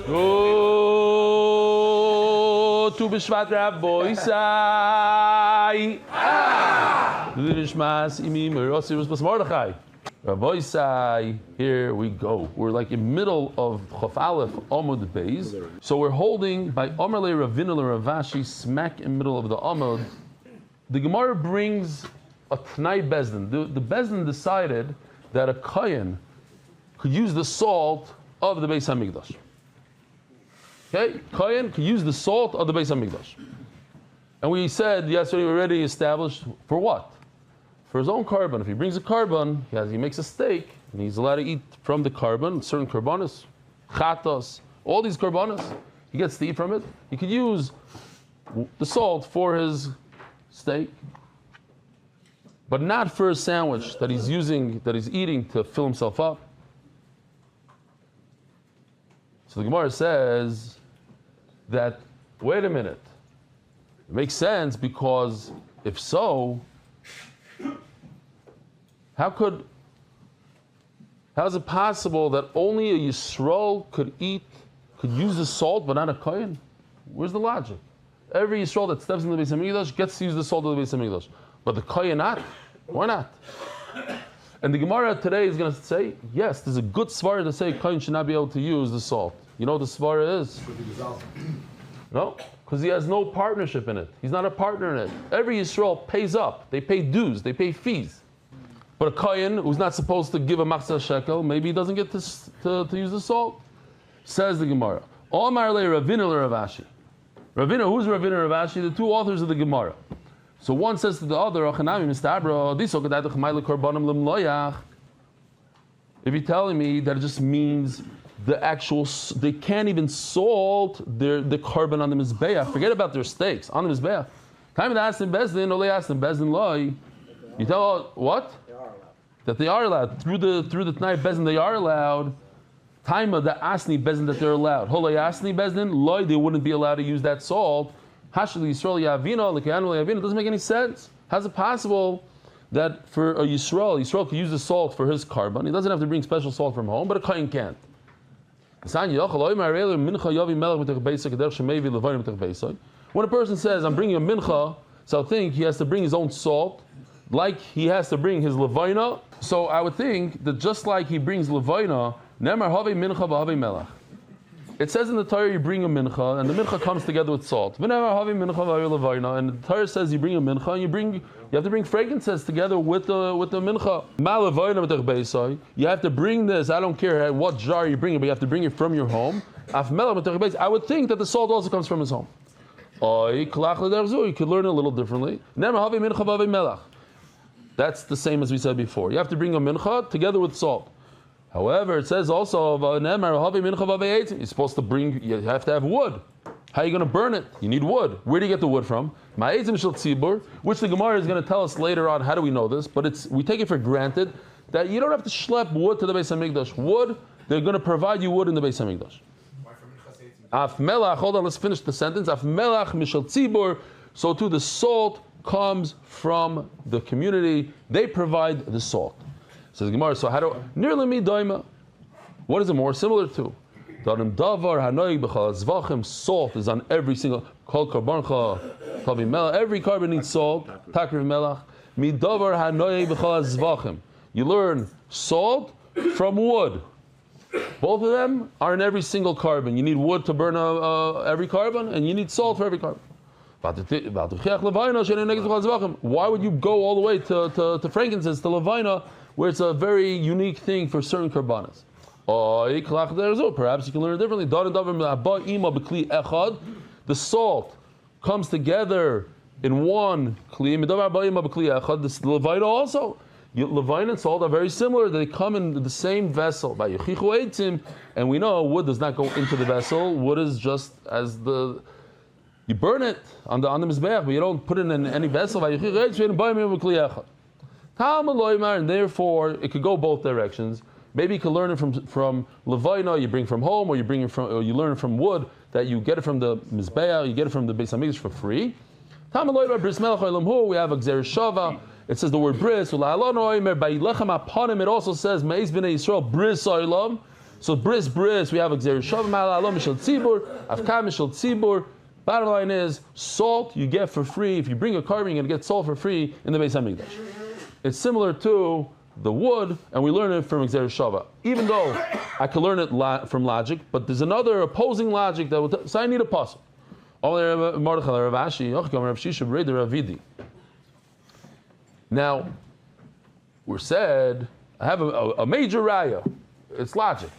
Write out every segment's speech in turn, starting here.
Oh, Tu B'Shvat Rabbi Sai. L'Nishmas Imi Merosi Rus Mordechai. Rabbi Sai, here we go. We're like in middle of Chof Aleph Amud Beis. So we're holding by Omer Le Ravina Le Ravashi, smack in middle of the Amud. The Gemara brings a Tnai Bezdin. The Bezdin decided that a Kohen could use the salt of the Beis HaMikdash. Okay? Kohen could use the salt of the Beis HaMikdash. And we said yesterday, we already established for what? For his own carbon. If he brings a carbon, he makes a steak, and he's allowed to eat from the carbon, certain karbanos, chatos, all these karbanos, he gets to eat from it. He could use the salt for his steak, but not for a sandwich that he's eating to fill himself up. So the Gemara says that, wait a minute, it makes sense because if so, how is it possible that only a Yisrael could use the salt but not a Kohen? Where's the logic? Every Yisrael that steps in the Beis HaMikdash gets to use the salt of the Beis HaMikdash, but the Kohen not? Why not? And the Gemara today is going to say, yes, there's a good svara to say Kohen should not be able to use the salt. You know what the svara is? No, because he has no partnership in it. He's not a partner in it. Every Yisrael pays up. They pay dues. They pay fees. But a Kohen who's not supposed to give a machzah shekel, maybe he doesn't get to use the salt. Says the Gemara. Omar le Ravina le Ravashi. Ravina, who's Ravina Ravashi? The two authors of the Gemara. So one says to the other, if you're telling me that it just means the actual, they can't even salt the carbon on the Mizbeach. Forget about their steaks on the Mizbeach. Time to ask them Bezdin, or ask them Bezdin loy. You tell what? That they are allowed. Through the Tnai Bezdin, they are allowed. Time of the Asni Bezdin that they're allowed. Holay Asni Bezdin, loy, they wouldn't be allowed to use that salt. Hashli Yisrael Yavino, Lekanu Yavino, it doesn't make any sense. How's it possible that for a Yisrael can use the salt for his carbon? He doesn't have to bring special salt from home, but a Kohen can't. When a person says, I'm bringing a mincha, so I think he has to bring his own salt, like he has to bring his levina. So I would think that just like he brings levina, it says in the Torah you bring a mincha, and the mincha comes together with salt. And the Torah says you bring a mincha, and you have to bring frankincense together with the mincha. You have to bring this. I don't care what jar you bring it, but you have to bring it from your home. I would think that the salt also comes from his home. You could learn it a little differently. That's the same as we said before. You have to bring a mincha together with salt. However, it says also, you're supposed to bring, you have to have wood. How are you going to burn it? You need wood. Where do you get the wood from? Which the Gemara is going to tell us later on. How do we know this? But we take it for granted that you don't have to schlep wood to the Beis HaMikdash. Wood, they're going to provide you wood in the Beis HaMikdash. Af melach, hold on, let's finish the sentence. Af melach mishal tzibur. So too, the salt comes from the community. They provide the salt. Says the Gemara, so how do nearly me daima? What is it more similar to? Salt is on every single kol karbancha, every carbon needs salt. Takriv melach. Midavar hanoyeg b'chal zvachim. You learn salt from wood. Both of them are in every single carbon. You need wood to burn every carbon, and you need salt for every carbon. Why would you go all the way to frankincense, to levina, where it's a very unique thing for certain karbanas? Perhaps you can learn it differently. The salt comes together in one kli. The levina also. Levina and salt are very similar. They come in the same vessel. And we know wood does not go into the vessel. Wood is just as you burn it on the mizbeach, but you don't put it in any vessel. And therefore, it could go both directions. Maybe you can learn it from levina, you bring from home, or you learn it from wood that you get it from the mizbeach, you get it from the Beis HaMikdash for free. We have a gzer shava. It says the word bris. It also says meis b'nei Yisrael bris olam. So bris, we have Gzeir Shavim Alom Mishal Tzibur, Avka Mishal Tzibur. Bottom line is, salt you get for free. If you bring a carbon, you're going to get salt for free in the Beis HaMikdash. It's similar to the wood, and we learn it from Gzeir Shava. Even though I could learn it from logic, but there's another opposing logic that will so I need a puzzle. Now, we're said, I have a major raya. It's logic.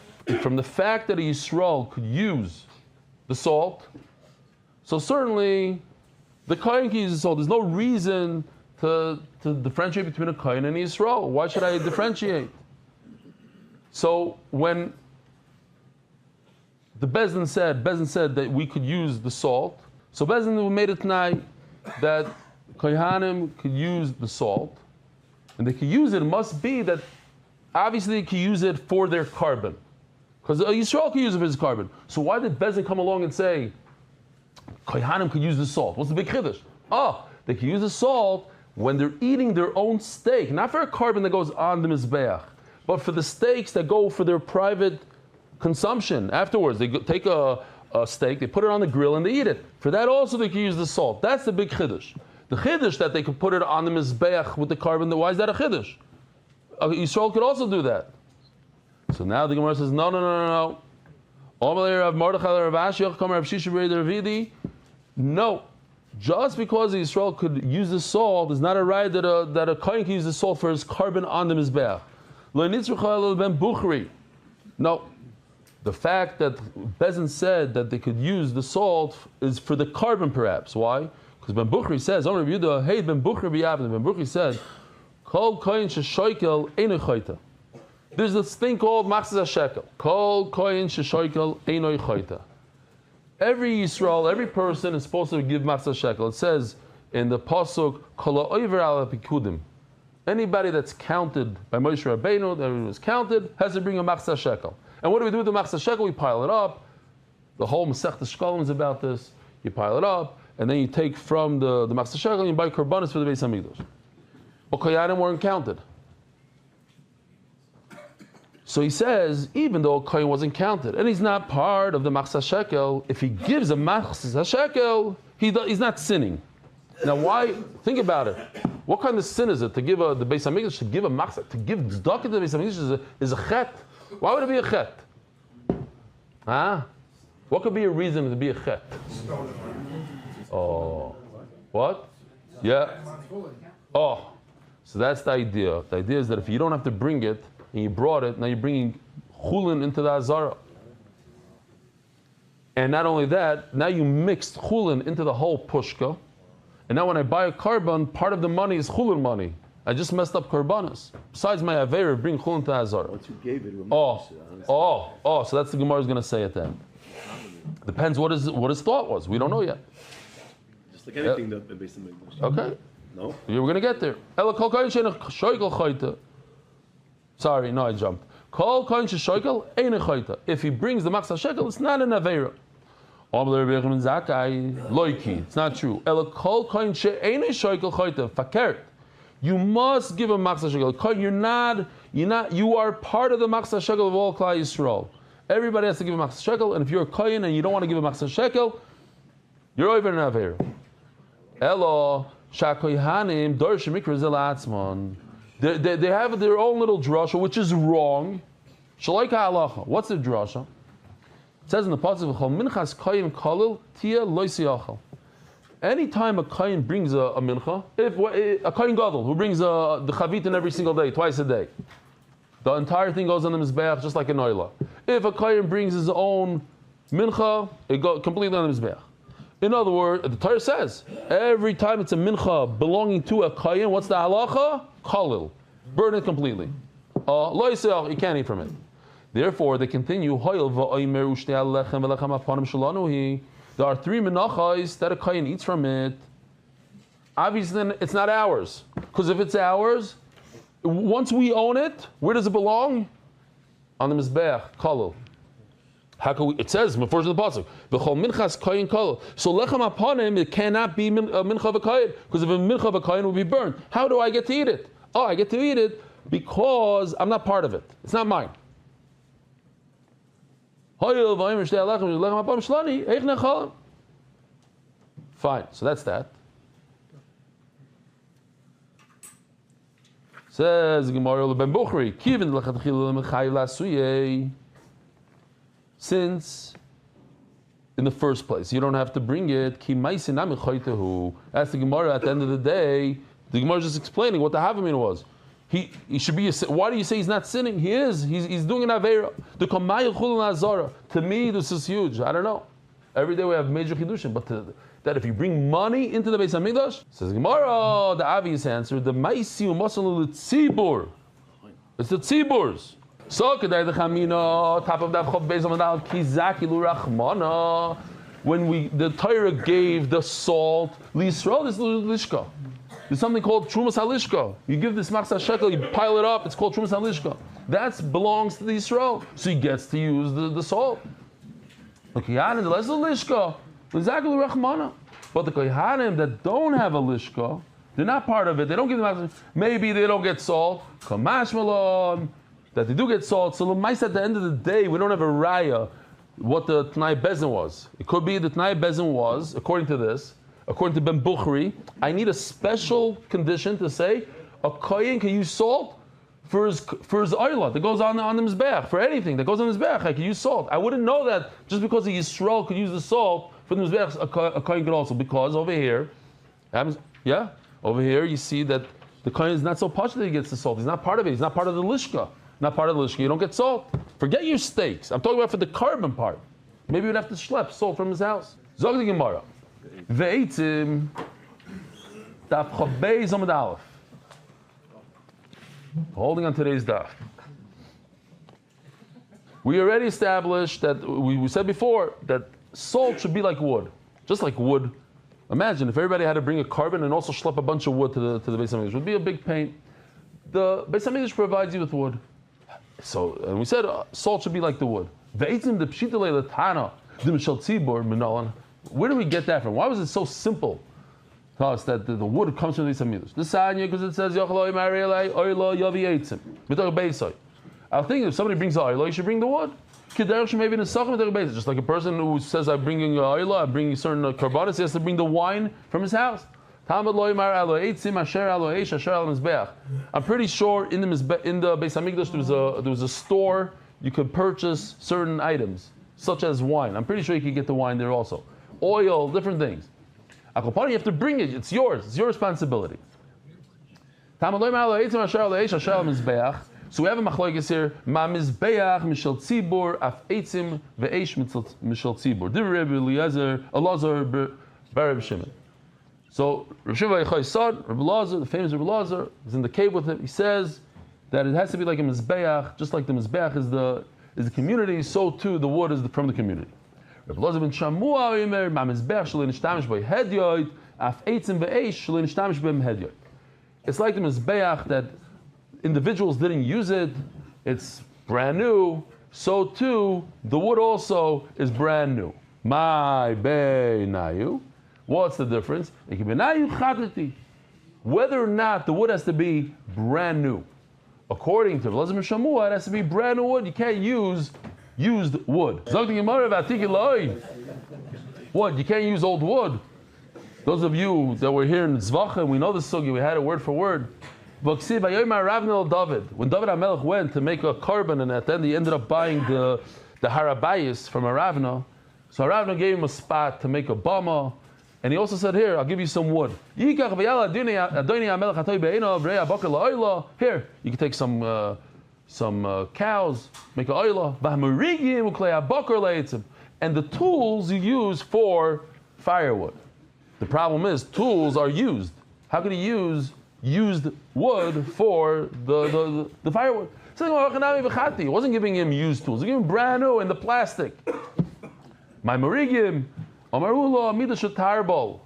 From the fact that a Yisrael could use the salt, so certainly the Kohen can use the salt. There's no reason to differentiate between a Kohen and a Yisrael. Why should I differentiate? So when the Bezdin said that we could use the salt, so Bezdin made it tonight that Kohanim could use the salt, and they could use it. It must be that obviously they could use it for their carbon, because Yisrael could use it for his carbon. So why did Bezdin come along and say Kohanim could use the salt? What's the big chiddush? They can use the salt when they're eating their own steak, not for a carbon that goes on the mizbeach, but for the steaks that go for their private consumption. Afterwards, they take a steak, they put it on the grill, and they eat it. For that also they can use the salt. That's the big chiddush. The chiddush that they could put it on the mizbeach with the carbon, why is that a chiddush? Yisrael could also do that. So now the Gemara says, no. No. Just because Yisrael could use the salt is not a right that a kohen can use the salt for his carbon on the mizbeach. No. The fact that Bezin said that they could use the salt is for the carbon, perhaps. Why? Because Ben Bukhari says, Ben Bukhari said, Kol kohen sheshoikel eino chayta. There's this thing called machzas shekel. Kol kohen sheshoikel eino chayta. Every Yisrael, every person is supposed to give machzas shekel. It says in the pasuk, Kol ha'over ala pikudim. Anybody that's counted by Moshe Rabbeinu, that was counted, has to bring a machzas shekel. And what do we do with the machzas shekel? We pile it up. The whole Masechta Shkolim is about this. You pile it up, and then you take from the machzas shekel and you buy korbanos for the Beis HaMikdash. But Kohanim weren't counted. So he says, even though Kohen wasn't counted, and he's not part of the machzas shekel, if he gives a machzas shekel, he's not sinning. Now why? Think about it. What kind of sin is it to give the Beis HaMikdash, to give a machzas, to give tzedakah to the Beis HaMikdash is a chet? Why would it be a chet? What could be a reason to be a chet? Oh. What? Yeah. Oh. So that's the idea. The idea is that if you don't have to bring it, and you brought it, now you're bringing chulin into the azara. And not only that, now you mixed chulin into the whole pushka. And now when I buy a carbon, part of the money is chulin money. I just messed up korbanos. Besides my avera, bring chulin to azara. Once you gave it, so that's the Gemara is going to say at the end. Depends what his thought was. We don't know yet. Just like anything that based on English. Okay. No? We're going to get there. Sorry, no, I jumped. Kol kohen sheshoikel ein chayta. If he brings the machzas shekel, it's not an avera. It's not true. Ela kol kohen she'ein shoikel chayta fakert. You must give a machzas shekel. You are part of the machzas shekel of all Klal Yisrael. Everybody has to give a machzas shekel, and if you're a kohen and you don't want to give a machzas shekel, you're over an avera. Elo shakoyhanim dorsh mikra zelatzmon. They have their own little drasha, which is wrong. Shalaika halacha. What's the drasha? It says in the pasuk, "V'chol minchas koyin kolil tia loisiyachal." Anytime a koyin brings a mincha, if a koyin gadol who brings the chavitin every single day, twice a day, the entire thing goes on the mizbeach just like an oila. If a koyin brings his own mincha, it goes completely on the mizbeach. In other words, the Torah says every time it's a mincha belonging to a koyin, what's the halacha? Kolil. Burn it completely. Lo yisrael, you can't eat from it. Therefore, they continue. There are 3 menachos that a kohen eats from it. Obviously, it's not ours. Because if it's ours, once we own it, where does it belong? On the mizbeach, kolil. How can we? It says, first in the pasuk, "V'chol minchas koyin kolil." So lechem upon him, it cannot be a mincha of a koyin, because if a mincha of a koyin will be burned, how do I get to eat it? I get to eat it because I'm not part of it. It's not mine. Fine, so that's that. Says Gemara ben Bukhari, since in the first place you don't have to bring it, that's the Gemara. At the end of the day, the Gemara is just explaining what the Havamin was. He should be. Why do you say he's not sinning? He is. He's doing an avera. The kamayil chulun azara. To me, this is huge. I don't know. Every day we have major chidushim, but that if you bring money into the Beis Hamikdash, says Gemara, the obvious answer, the maisi u'masal tzibur. It's the tziburs. So kedai the chamina top of that chav Beis Hamikdash kizaki l'rachmana. When the Torah gave the salt, l'Yisrael is l'lishka. There's something called Trumas Halishka. You give this Machzah Shekel, you pile it up, it's called Trumas Halishka. That belongs to the Yisrael. So he gets to use the salt. But the Kohanim that don't have a Lishka, they're not part of it, they don't give them, maybe they don't get salt, Kamash Malon, that they do get salt. So at the end of the day, we don't have a raya what the T'nai Bezin was. It could be the T'nai Bezin was, according to this, according to Ben Bukhari, I need a special condition to say a kohen can use salt for his oila that goes on the mizbeach, for anything that goes on the mizbeach. I can use salt. I wouldn't know that just because a Yisrael could use the salt for the mizbeach, a kohen could also, because over here, over here you see that the kohen is not so posh that he gets the salt. He's not part of it. He's not part of the lishka. Not part of the lishka. You don't get salt. Forget your steaks. I'm talking about for the carbon part. Maybe you'd have to schlep salt from his house. Zog the Gemara. Ve'etzim daf chabei zomad aleph. Holding on today's daf. We already established that, we said before, that salt should be like wood. Just like wood. Imagine if everybody had to bring a carbon and also schlep a bunch of wood to the Beis Hamikdash. It would be a big pain. The Beis Hamikdash provides you with wood. So, and we said salt should be like the wood. Ve'etzim de pshita le'latana dim shel tzibur minolan. Where do we get that from? Why was it so simple to us that the wood comes from the Beis Hamikdash? The Sanya, because it says Yochaloi Marielai Oilo Yavi Eitzim. We talk Beisai. I think if somebody brings the oilo, you should bring the wood. Kederach maybe in a Sachem Beisai. Just like a person who says I'm bringing oilo, I'm bringing certain karbanis, he has to bring the wine from his house. I'm pretty sure in the Beis Hamikdash there was a store you could purchase certain items, such as wine. I'm pretty sure you could get the wine there also. Oil, different things. Akopani, you have to bring it. It's yours. It's your responsibility. So we have a machlokes here. Ma mizbeach mishel tzibur af eitzim ve'esh mishel tzibur. Divrei Rabbi Eliezer Elazar bar Reb Shimon. So Reb Shimon Yochai's son, Rabbi Elazar, the famous Rabbi Elazar, is in the cave with him. He says that it has to be like a mizbeach, just like the mizbeach is the community, so too the wood is from the community. Rabbi Elazar ben Shamua Omer ma mizbeach shelo nishtamish bo hedyoid af eitzim ve'esh shelo nishtamish bo hedyoid. It's like the mizbeach that individuals didn't use it. It's brand new. So too the wood also is brand new. My beinayu. What's the difference? Whether or not the wood has to be brand new. According to Elazar ben Shamua, it has to be brand new wood. You can't use used wood. What? You can't use old wood. Those of you that were here in Tzvachim, we know the sugi, we had it word for word. When David HaMelech went to make a carbon, and at the end he ended up buying the harabayis from Aravna, so Aravna gave him a spot to make a bama, and he also said, here, I'll give you some wood. Here, you can take some cows, make an oila, and the tools you use for firewood. The problem is, tools are used. How can you use used wood for the firewood? He wasn't giving him used tools, he gave him brand new in the plastic. My marigim, Omarula, Mida Shatarbo.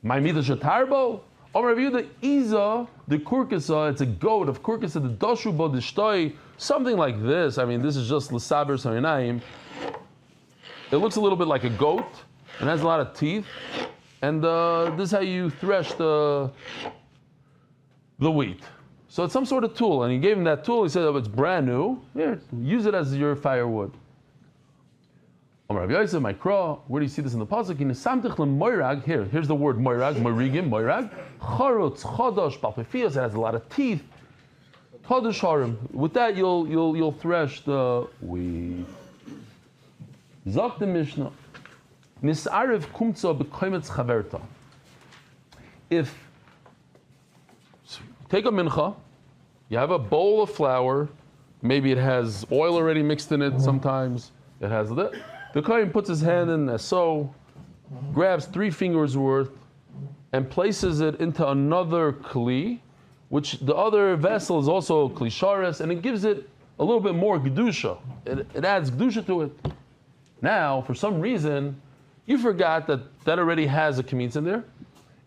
My Mida Shatarbo? Omar review the Iza, the Kurkasa, it's a goat of Kurkasa, the Doshubo, the Shtoi, something like this. I mean, this is just L'Saber Sarinaim. It looks a little bit like a goat, and has a lot of teeth. And this is how you thresh the wheat. So it's some sort of tool, and he gave him that tool. He said, oh, it's brand new. Here, use it as your firewood. Amar Rabbi Yosef, Mikra, where do you see this in the pasuk? Here's the word moirag, moirigim, moirag. Charutz, chodosh, balpefios, it has a lot of teeth. Chodosh harim. With that, you'll thresh the wheat. Zok the Mishnah. Nisarev kumtza bekoimetz chaverta. If take a mincha, you have a bowl of flour, maybe it has oil already mixed in it. Sometimes it has that. The kohen puts his hand in so, grabs 3 fingers worth, and places it into another kli, which the other vessel is also kli shares, and it gives it a little bit more gedusha. It adds gedusha to it. Now, for some reason, you forgot that already has a kamitz in there,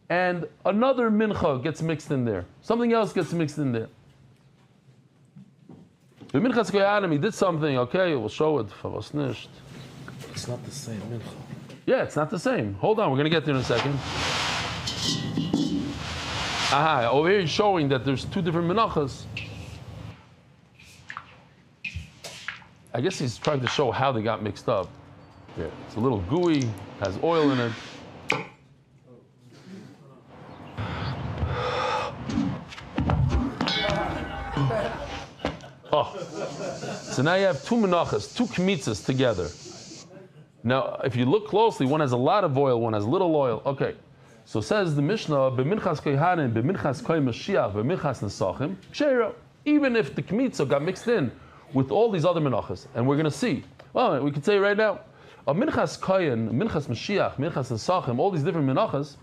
and another mincha gets mixed in there. Something else gets mixed in there. The minchas koyanim, he did something. Okay, we'll show it. It's not the same mincha. Yeah, it's not the same. Hold on, we're going to get there in a second. Aha, over here he's showing that there's 2 different menachos. I guess he's trying to show how they got mixed up. Yeah, it's a little gooey, has oil in it. Oh, so now you have 2 menachos, 2 kmitzas together. Now, if you look closely, one has a lot of oil, one has little oil. Okay, so says the Mishnah, b'minchas kohanim, b'minchas kohen Mashiach, b'minchas nesachim, k'sheira. Even if the kmitza got mixed in with all these other menachos, and we're going to see. Well, we could say right now, a minchas kohen, minchas Mashiach, minchas nesachim, all these different menachos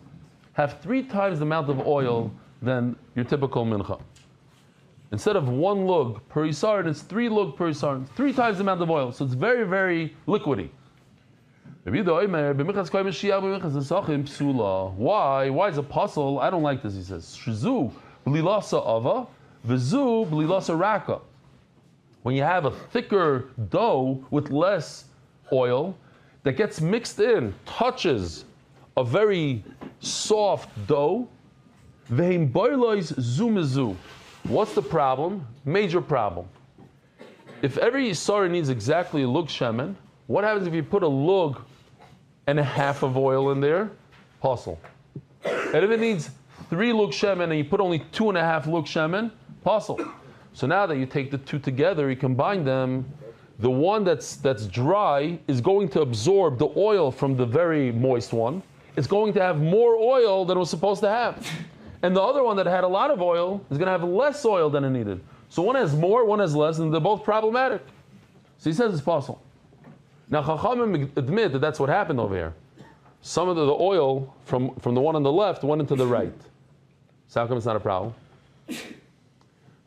have 3 times the amount of oil than your typical mincha. Instead of 1 lug per isarin, it's 3 lug per isarin, 3 times the amount of oil. So it's very, very liquidy. Why? Why is it puzzle? I don't like this, he says. Shizu b'lilasa ava, v'zu b'lilasa raka. When you have a thicker dough with less oil that gets mixed in, touches a very soft dough, v'heim boilois zumizu. What's the problem? Major problem. If every yisara needs exactly a lug shemen, what happens if you put a lug and a half of oil in there? Puzzle. And if it needs 3 lug shemen and you put only 2.5 lug shemen, puzzle. So now that you take the 2 together, you combine them, the one that's dry is going to absorb the oil from the very moist one. It's going to have more oil than it was supposed to have. And the other one that had a lot of oil is going to have less oil than it needed. So one has more, one has less, and they're both problematic. So he says it's possible. Now Chachamim admit that that's what happened over here. Some of the oil from the one on the left went into the right. So how come it's not a problem?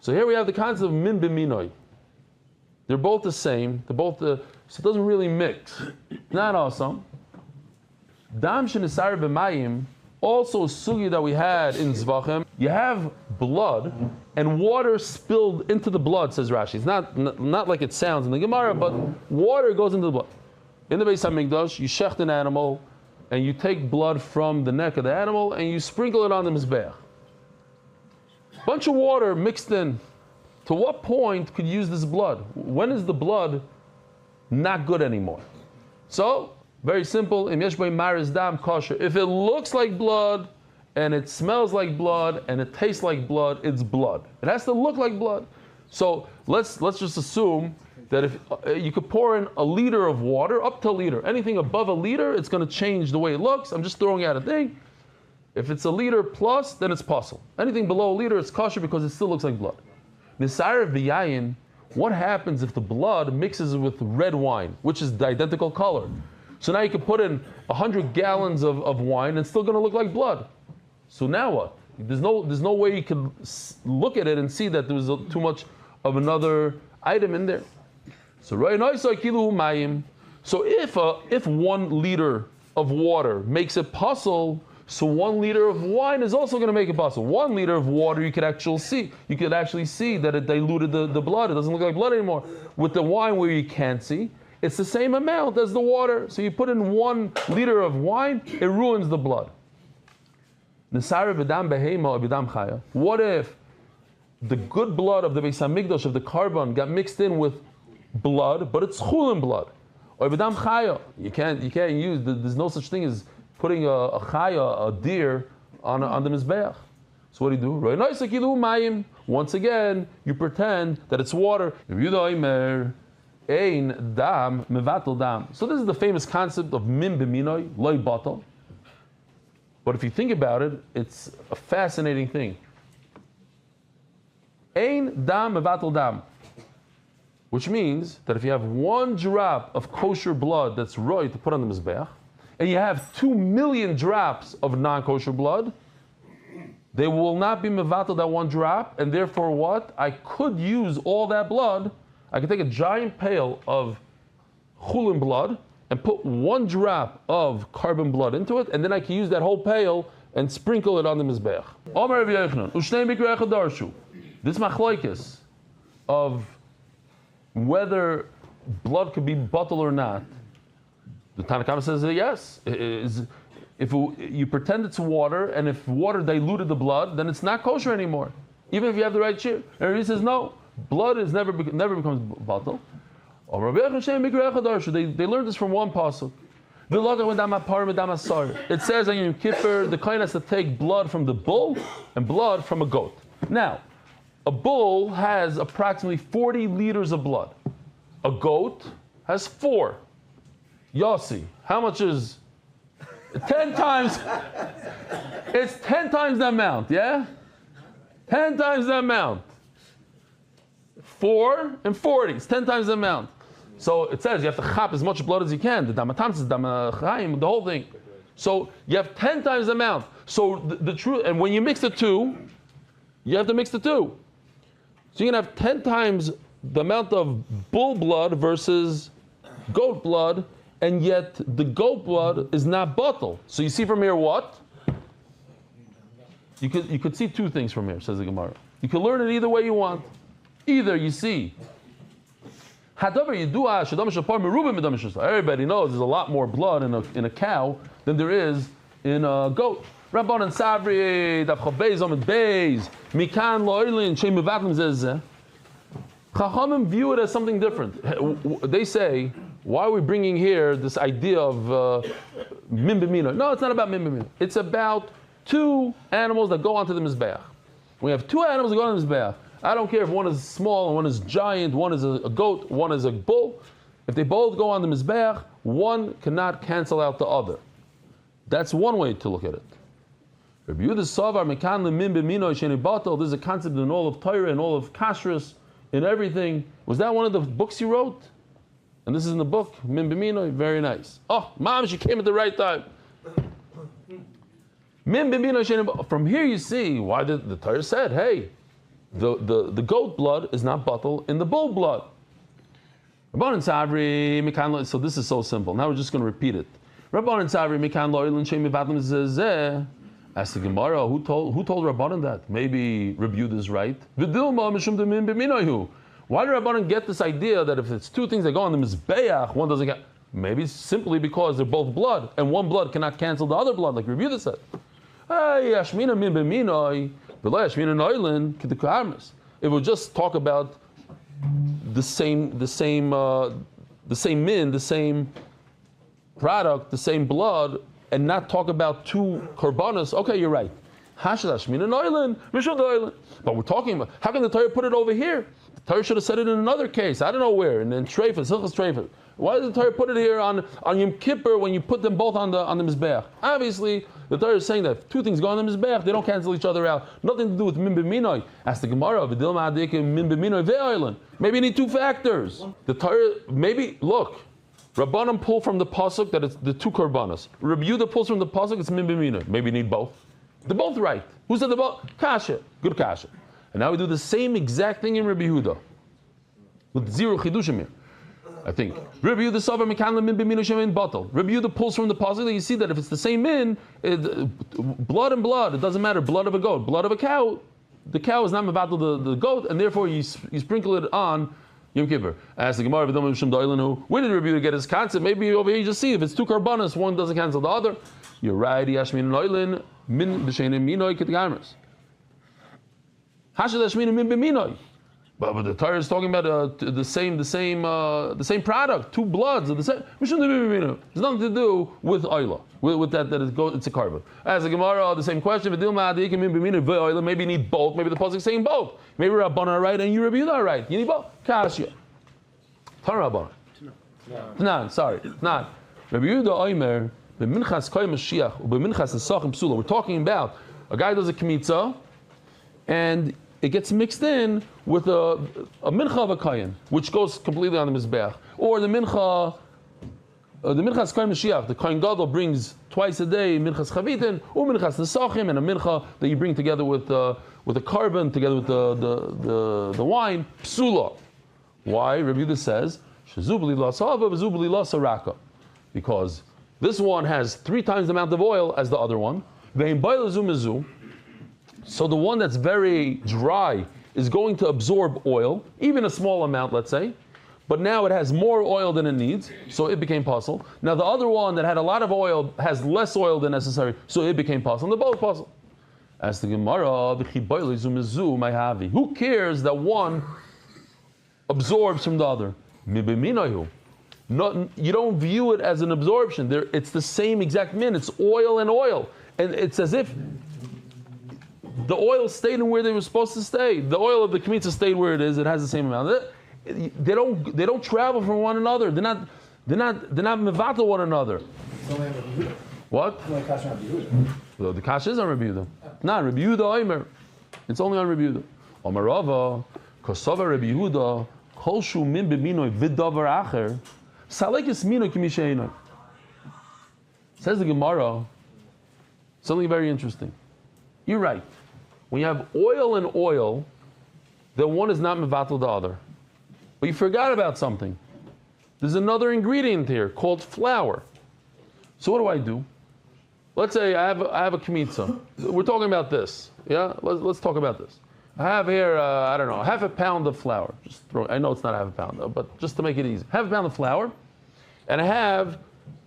So here we have the concept of min b'minoi. They're both the same. They're both so it doesn't really mix. Not awesome. Dam shenisar b'mayim. Also a sugi that we had in Zvachim, you have blood and water spilled into the blood, says Rashi. It's not like it sounds in the Gemara, but water goes into the blood. In the Beis HaMikdash, you shecht an animal and you take blood from the neck of the animal and you sprinkle it on the Mizbeach. Bunch of water mixed in. To what point could you use this blood? When is the blood not good anymore? So, very simple. If it looks like blood, and it smells like blood, and it tastes like blood, it's blood. It has to look like blood. So let's just assume that if you could pour in a liter of water, up to a liter, anything above a liter, it's going to change the way it looks. I'm just throwing out a thing. If it's a liter plus, then it's possible. Anything below a liter, it's kosher because it still looks like blood. Nisar of Biyayin, what happens if the blood mixes with red wine, which is the identical color? So now you can put in 100 gallons of wine and it's still going to look like blood. So now what? There's no way you can look at it and see that there was too much of another item in there. So if 1 liter of water makes it possible, so 1 liter of wine is also going to make it possible. 1 liter of water you could actually see that it diluted the blood. It doesn't look like blood anymore. With the wine where you can't see, it's the same amount as the water. So you put in 1 liter of wine, it ruins the blood. What if the good blood of the Beis HaMikdash, of the carbon, got mixed in with blood, but it's chulin blood? Or b'dam chaya. You can't use. There's no such thing as putting a chaya, a deer, on the mizbeach. So what do you do? Once again, you pretend that it's water. Ein dam mevatel dam. So this is the famous concept of min b'minoi loy batal. But if you think about it, it's a fascinating thing. Ein dam mevatel dam, which means that if you have 1 drop of kosher blood that's roy to put on the mizbeach, and you have 2 million drops of non-kosher blood, they will not be mevatel that 1 drop, and therefore what? I could use all that blood. I could take a giant pail of chulin blood and put 1 drop of carbon blood into it, and then I can use that whole pail and sprinkle it on the mizbeach. This machloikis of whether blood could be batal or not, the Tanna Kama says that yes. You pretend it's water, and if water diluted the blood, then it's not kosher anymore, even if you have the right shear. And he says no. Blood is never becomes batal. They learned this from one pasuk. It says on Yom Kippur, the kohen has to take blood from the bull and blood from a goat. Now, a bull has approximately 40 liters of blood. A goat has 4. Yossi, how much is 10 times? It's 10 times the amount, yeah? 10 times the amount. 4 and 40. It's 10 times the amount. So it says you have to chop as much blood as you can. The damatamsis, damachayim, the whole thing. So you have 10 times the amount. So the truth, and when you mix the two, you have to mix the two. So you're going to have 10 times the amount of bull blood versus goat blood, and yet the goat blood is not batal. So you see from here what? You could see 2 things from here, says the Gemara. You can learn it either way you want. Either you see, everybody knows there's a lot more blood in a cow than there is in a goat. Rabbanan Savri, Davchabez, Amid Beis, Mikan Loilin, Shem Mevatlim Zezeh. Chachamim view it as something different. They say, why are we bringing here this idea of min b'mino? No, it's not about min b'mino. It's about 2 animals that go onto the mizbeach. We have 2 animals that go on the mizbeach. I don't care if one is small and one is giant, one is a goat, one is a bull. If they both go on the mizbeach, one cannot cancel out the other. That's one way to look at it. There's a concept in all of Torah and all of Kashrus, in everything. Was that one of the books you wrote? And this is in the book, Min B'minoi, very nice. Oh, Mom, she came at the right time. Min B'minoi. From here you see why the Torah said, hey, the goat blood is not batal in the bull blood. So this is so simple. Now we're just going to repeat it. Ask the Gemara, who told Rabbanan that? Maybe Rabbi Yehuda is right. Why did Rabbanan get this idea that if it's 2 things that go on the mizbeach, one doesn't get? Maybe simply because they're both blood, and one blood cannot cancel the other blood, like Rabbi Yehuda said. It would just talk about the same min, the same product, the same blood, and not talk about 2 korbanos. Okay, you're right. But we're talking about, how can the Torah put it over here? The Torah should have said it in another case. I don't know where. And then Treifas, Hilchas Treifas. Why does the Torah put it here on Yom Kippur when you put them both on the mizbeach? Obviously, the Torah is saying that if 2 things go on the mizbeach, they don't cancel each other out. Nothing to do with min b'minoi. Ask the Gemara, maybe you need 2 factors. The Torah, maybe, look, Rabbanan pull from the pasuk that it's the 2 korbanos. Rabbi Yehuda pulls from the pasuk, it's min b'minoi. Maybe you need both. They're both right. Who said the both? Kasha. Good kasha. And now we do the same exact thing in Rabbi Yehuda, with 0 chidushim here. I think. Rabbi Yehuda savar mikan min b'minoi shemin batal. Rabbi Yehuda pulls from the pasuk that you see that if it's the same min, blood and blood, it doesn't matter. Blood of a goat, blood of a cow. The cow is not mevatel the goat, and therefore you sprinkle it on Yom Kippur. Ask the Gemara, where did Rabbi Yehuda get his concept? Maybe over here you just see if it's 2 korbanos, one doesn't cancel the other. You're right. Yashmin noilin min b'shenim minoi ketgamers. Hashad yashmin min b'minoi. But the Torah is talking about the same product, two bloods of the same. There's nothing to do with oila, with that it's a carbon. As a Gemara, the same question. Maybe you need both. Maybe the pasuk is saying both. Maybe Rabban are right and you Rabbi Yehuda are right. You need both. Kashya. Torah Rabban. No, sorry, not. Rabbi Yehuda Omer b'minchas koy Mashiach u'b'minchas nesachim psula. We're talking about a guy does a kmitza, and it gets mixed in with a mincha of a kayin, which goes completely on the mizbeach, or the minchas koy Mashiach. The koyin gadol brings twice a day minchas chavitin or minchas nesachim, and a mincha that you bring together with a carbon, together with the wine psula. Why? Rabbi Yehuda says shezubli lasava v'zubli lasaraka. Because this one has 3 times the amount of oil as the other one. So the one that's very dry is going to absorb oil, even a small amount, let's say. But now it has more oil than it needs, so it became puzzle. Now the other one that had a lot of oil has less oil than necessary, so it became puzzle. And they're both puzzle. As the Gemara, who cares that one absorbs from the other? You don't view it as an absorption. It's the same exact min. It's oil and oil. And it's as if the oil stayed in where they were supposed to stay. The oil of the kmitza stayed where it is. It has the same amount. They don't travel from one another. They're not mevatel one another. What? The kash is on Rabbi Yehuda. Not Rabbi Yehuda Omer. It's only on Rabbi Yehuda. Omer Rava, Kosova Rabbi Yehuda, Kolshu min b'minoi v'davar acher. Salekis mino kimisheino. Says the Gemara, something very interesting. You're right. When you have oil and oil, then one is not mevatel the other. But you forgot about something. There's another ingredient here called flour. So what do? Let's say I have a kmitza. We're talking about this. Yeah, let's talk about this. I have here, I don't know, half a pound of flour. I know it's not half a pound though, but just to make it easy. Half a pound of flour, and I have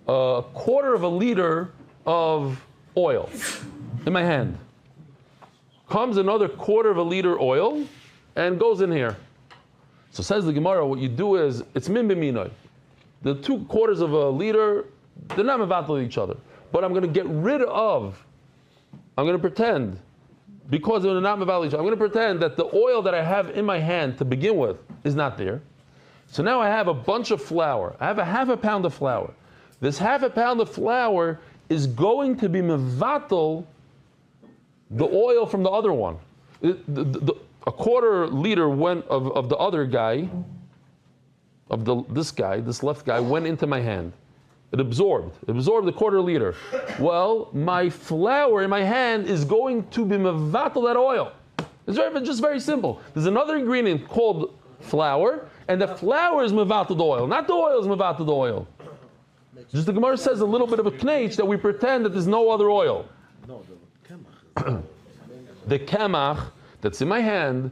a quarter of a liter of oil in my hand. Comes another quarter of a liter oil and goes in here. So says the Gemara, what you do is, it's min b'minoi. The 2 quarters of a liter, they're not mevatel each other. But I'm going to get rid of, I'm going to pretend, because they're not mevatel each other, I'm going to pretend that the oil that I have in my hand to begin with is not there. So now I have a bunch of flour. I have a half a pound of flour. This half a pound of flour is going to be mevatel the oil from the other one. A quarter liter went of the other guy, this left guy, went into my hand. It absorbed a quarter liter. Well, my flour in my hand is going to be mevatel that oil. It's just very simple. There's another ingredient called flour, and the flour is mevatel the oil, not the oil is mevatel the oil. Just the Gemara says a little bit of a knetch that we pretend that there's no other oil. No, the kemach. The kemach that's in my hand.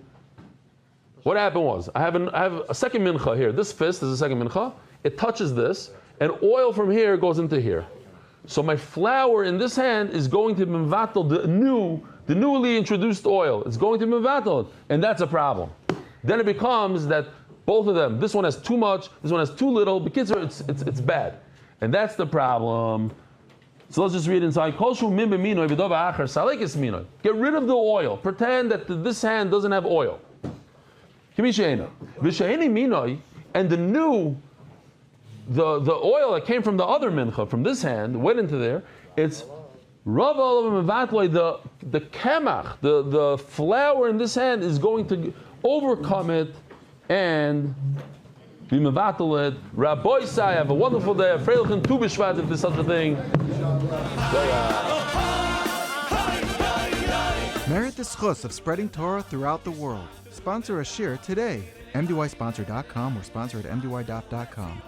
What happened was I have a second mincha here. This fist is a second mincha. It touches this, and oil from here goes into here. So my flour in this hand is going to be mevatel the newly introduced oil. It's going to be mevatel, and that's a problem. Then it becomes that both of them, this one has too much, this one has too little, because it's bad. And that's the problem. So let's just read inside. Get rid of the oil. Pretend that this hand doesn't have oil. And the oil that came from the other mincha, from this hand, went into there. It's Rav the kemach, the flour in this hand is going to overcome it and be mevatel it. Rabbi Sai, have a wonderful day. Freilichen Tu B'Shvat if there's such a thing. Merit the schus of spreading Torah throughout the world. Sponsor a shir today. MDYsponsor.com or sponsor at MDY.com.